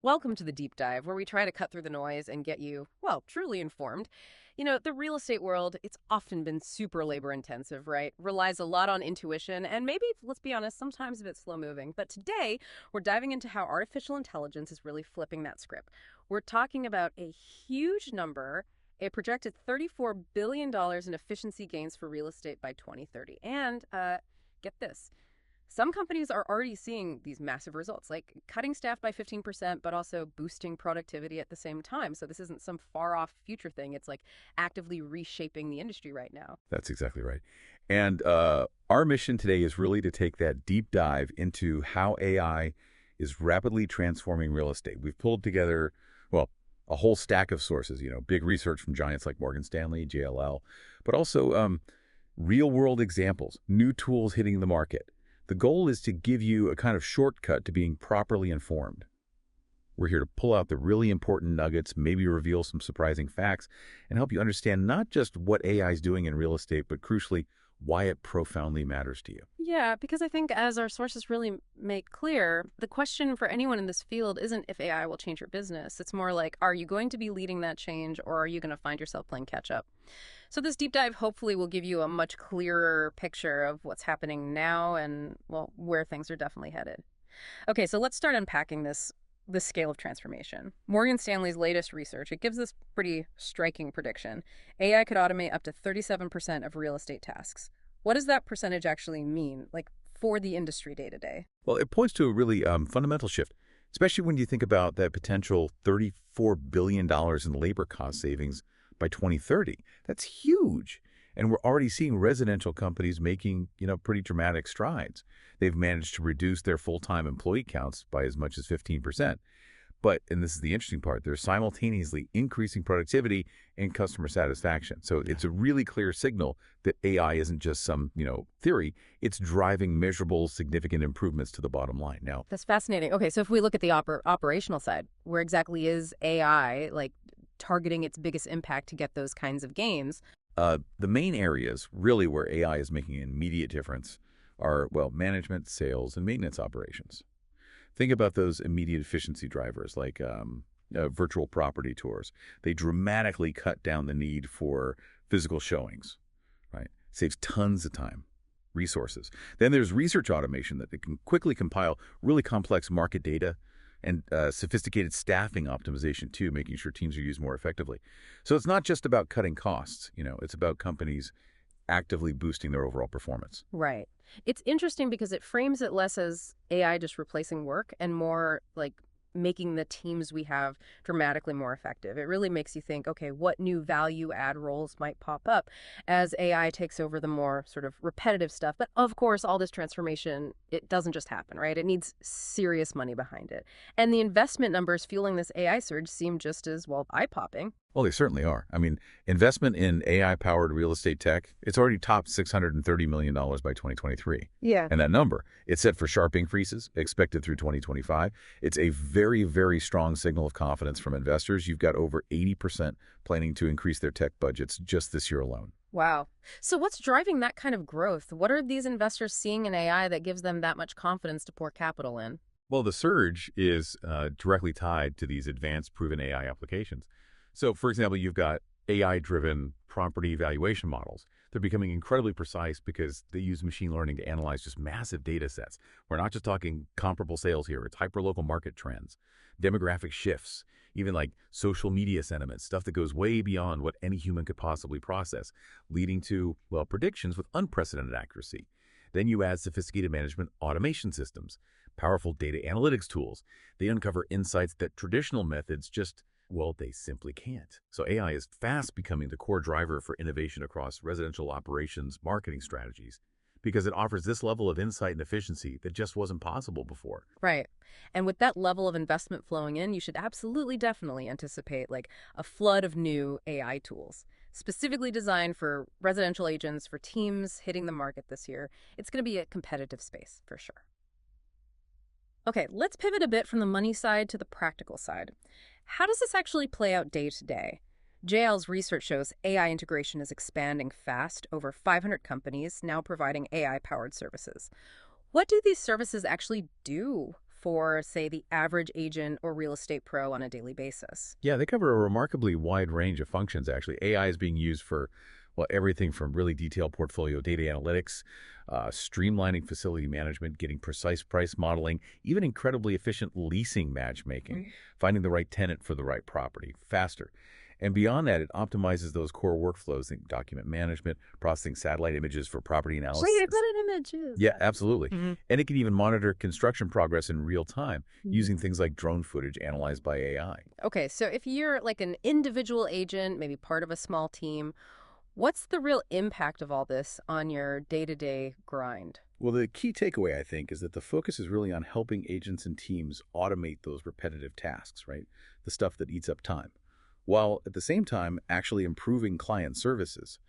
Welcome to the deep dive, where we try to cut through the noise and get you, well, truly informed. The real estate world, it's often been super labor intensive, right? Relies a lot on intuition and maybe, let's be honest, sometimes a bit slow moving. But today, we're diving into how artificial intelligence is really flipping that script. We're talking about a huge number, a projected $34 billion in efficiency gains for real estate by 2030. And get this. Some companies are already seeing these massive results, like cutting staff by 15%, but also boosting productivity at the same time. So this isn't some far off future thing. It's like actively reshaping the industry right now. That's exactly right. And our mission today is really to take that deep dive into how AI is rapidly transforming real estate. We've pulled together, well, a whole stack of sources, big research from giants like Morgan Stanley, JLL, but also real world examples, new tools hitting the market. The goal is to give you a kind of shortcut to being properly informed. We're here to pull out the really important nuggets, maybe reveal some surprising facts, and help you understand not just what AI is doing in real estate, but crucially, why it profoundly matters to you. Yeah, because I think as our sources really make clear, the question for anyone in this field isn't if AI will change your business. It's more like, are you going to be leading that change or are you going to find yourself playing catch up? So this deep dive hopefully will give you a much clearer picture of what's happening now and, well, where things are definitely headed. Okay, so let's start unpacking this scale of transformation. Morgan Stanley's latest research, it gives this pretty striking prediction. AI could automate up to 37% of real estate tasks. What does that percentage actually mean, like for the industry day to day? Well, it points to a really fundamental shift, especially when you think about that potential $34 billion in labor cost savings by 2030. That's huge. And we're already seeing residential companies making, pretty dramatic strides. They've managed to reduce their full-time employee counts by as much as 15%. But, and this is the interesting part, they're simultaneously increasing productivity and customer satisfaction. So it's a really clear signal that AI isn't just some, theory. It's driving measurable, significant improvements to the bottom line. Now, That's fascinating. Okay, so if we look at the operational side, where exactly is AI like targeting its biggest impact to get those kinds of gains? the main areas really where AI is making an immediate difference are, well, management, sales, and maintenance operations. Think about those immediate efficiency drivers like virtual property tours. They dramatically cut down the need for physical showings, right? Saves tons of time, resources. Then there's research automation that it can quickly compile really complex market data and sophisticated staffing optimization too, making sure teams are used more effectively. So it's not just about cutting costs, it's about companies actively boosting their overall performance. Right. It's interesting because it frames it less as AI just replacing work and more like making the teams we have dramatically more effective. It really makes you think, okay, what new value add roles might pop up as AI takes over the more sort of repetitive stuff. But of course, all this transformation, it doesn't just happen, right? It needs serious money behind it. And the investment numbers fueling this AI surge seem just as, well, eye-popping. Well, they certainly are. I mean, investment in AI-powered real estate tech, it's already topped $630 million by 2023. Yeah. And that number, it's set for sharp increases expected through 2025. It's a very, very strong signal of confidence from investors. You've got over 80% planning to increase their tech budgets just this year alone. Wow. So what's driving that kind of growth? What are these investors seeing in AI that gives them that much confidence to pour capital in? Well, the surge is directly tied to these advanced proven AI applications. So, for example, you've got AI-driven property evaluation models. They're becoming incredibly precise because they use machine learning to analyze just massive data sets. We're not just talking comparable sales here. It's hyperlocal market trends, demographic shifts, even like social media sentiment, stuff that goes way beyond what any human could possibly process, leading to, well, predictions with unprecedented accuracy. Then you add sophisticated management automation systems, powerful data analytics tools. They uncover insights that traditional methods just, well, they simply can't. So AI is fast becoming the core driver for innovation across residential operations marketing strategies because it offers this level of insight and efficiency that just wasn't possible before. Right. And with that level of investment flowing in, you should absolutely definitely anticipate like a flood of new AI tools, specifically designed for residential agents, for teams hitting the market this year. It's going to be a competitive space for sure. Okay, let's pivot a bit from the money side to the practical side. How does this actually play out day to day? JL's research shows AI integration is expanding fast, over 500 companies now providing AI-powered services. What do these services actually do for, say, the average agent or real estate pro on a daily basis? Yeah, they cover a remarkably wide range of functions, actually. AI is being used for, well, everything from really detailed portfolio data analytics, streamlining facility management, getting precise price modeling, even incredibly efficient leasing matchmaking, finding the right tenant for the right property faster. And beyond that, it optimizes those core workflows, like document management, processing satellite images for property Wait, analysis. I got an images. Yeah, absolutely. Hmm. And it can even monitor construction progress in real time Hmm. using things like drone footage analyzed by AI. Okay, so if you're like an individual agent, maybe part of a small team, what's the real impact of all this on your day-to-day grind? Well, the key takeaway, I think, is that the focus is really on helping agents and teams automate those repetitive tasks, right? The stuff that eats up time, while at the same time actually improving client services.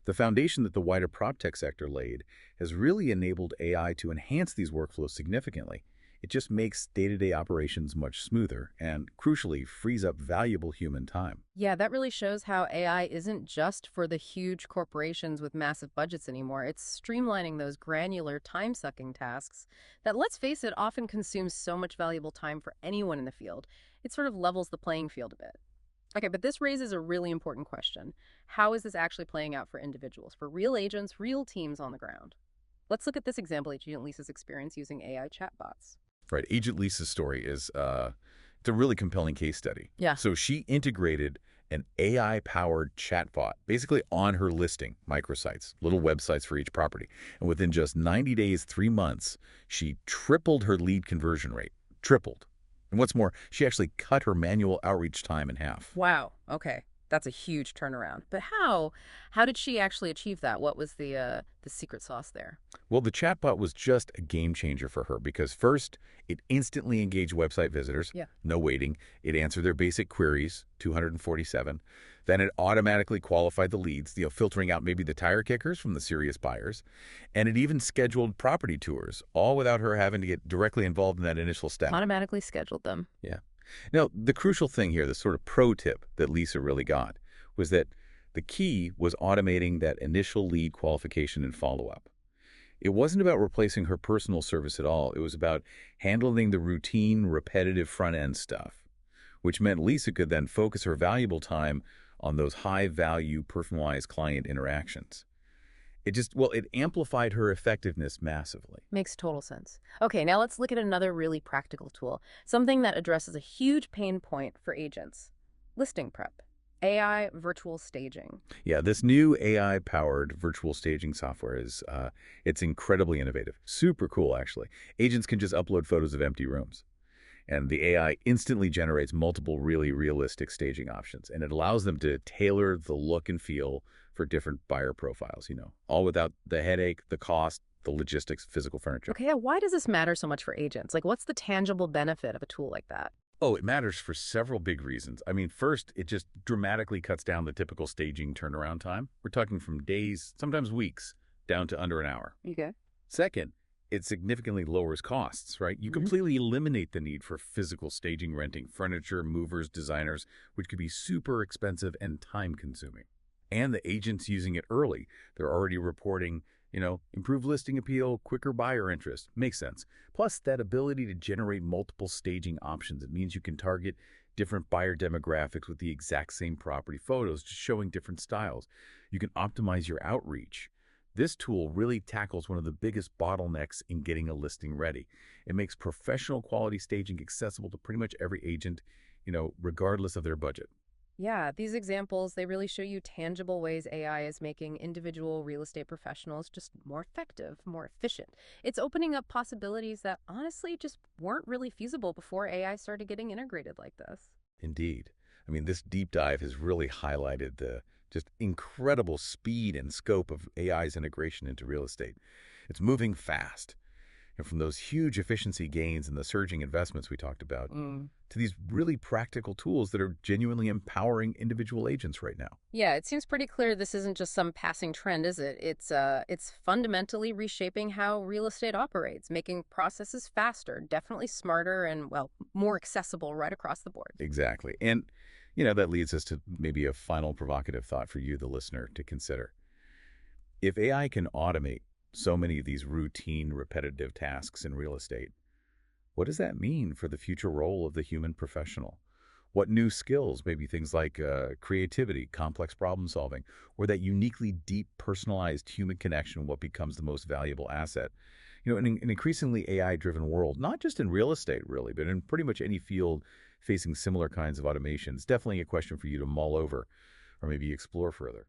The foundation that the wider PropTech sector laid has really enabled AI to enhance these workflows significantly. It just makes day-to-day operations much smoother and, crucially, frees up valuable human time. Yeah, that really shows how AI isn't just for the huge corporations with massive budgets anymore. It's streamlining those granular, time-sucking tasks that, let's face it, often consumes so much valuable time for anyone in the field. It sort of levels the playing field a bit. Okay, but this raises a really important question. How is this actually playing out for individuals, for real agents, real teams on the ground? Let's look at this example Agent Lisa's experience using AI chatbots. Right. Agent Lisa's story is it's a really compelling case study. Yeah. So she integrated an AI-powered chatbot basically on her listing microsites, little websites for each property. And within just 90 days, 3 months, she tripled her lead conversion rate. Tripled. And what's more, she actually cut her manual outreach time in half. Wow. Okay. That's a huge turnaround. But how? How did she actually achieve that? What was the secret sauce there? Well, the chatbot was just a game changer for her because first, it instantly engaged website visitors, Yeah. no waiting. It answered their basic queries, 247. Then it automatically qualified the leads, filtering out maybe the tire kickers from the serious buyers. And it even scheduled property tours, all without her having to get directly involved in that initial step. Automatically scheduled them. Yeah. Now, the crucial thing here, the sort of pro tip that Lisa really got, was that the key was automating that initial lead qualification and follow-up. It wasn't about replacing her personal service at all. It was about handling the routine, repetitive front-end stuff, which meant Lisa could then focus her valuable time on those high-value, personalized client interactions. It amplified her effectiveness massively. Makes total sense. Okay, now let's look at another really practical tool, something that addresses a huge pain point for agents. Listing prep. AI virtual staging. Yeah, this new AI-powered virtual staging software it's incredibly innovative. Super cool, actually. Agents can just upload photos of empty rooms, and the AI instantly generates multiple really realistic staging options, and it allows them to tailor the look and feel for different buyer profiles, all without the headache, the cost, the logistics, physical furniture. Okay, why does this matter so much for agents? Like, what's the tangible benefit of a tool like that? Oh, it matters for several big reasons. I mean, first, it just dramatically cuts down the typical staging turnaround time. We're talking from days, sometimes weeks, down to under an hour. Okay. Second, it significantly lowers costs, right? You completely eliminate the need for physical staging, renting furniture, movers, designers, which could be super expensive and time-consuming. And the agents using it early, they're already reporting, improved listing appeal, quicker buyer interest. Makes sense. Plus, that ability to generate multiple staging options. It means you can target different buyer demographics with the exact same property photos, just showing different styles. You can optimize your outreach. This tool really tackles one of the biggest bottlenecks in getting a listing ready. It makes professional quality staging accessible to pretty much every agent, regardless of their budget. Yeah, these examples, they really show you tangible ways AI is making individual real estate professionals just more effective, more efficient. It's opening up possibilities that honestly just weren't really feasible before AI started getting integrated like this. Indeed. I mean, this deep dive has really highlighted the just incredible speed and scope of AI's integration into real estate. It's moving fast. And from those huge efficiency gains and the surging investments we talked about to these really practical tools that are genuinely empowering individual agents right now. Yeah, it seems pretty clear this isn't just some passing trend, is it? It's fundamentally reshaping how real estate operates, making processes faster, definitely smarter, and well, more accessible right across the board. Exactly. And, that leads us to maybe a final provocative thought for you, the listener, to consider. If AI can automate so many of these routine, repetitive tasks in real estate, What does that mean for the future role of the human professional? What new skills, maybe things like creativity, complex problem solving, or that uniquely deep, personalized human connection, what becomes the most valuable asset? In an increasingly AI-driven world, not just in real estate, really, but in pretty much any field facing similar kinds of automation, it's definitely a question for you to mull over or maybe explore further.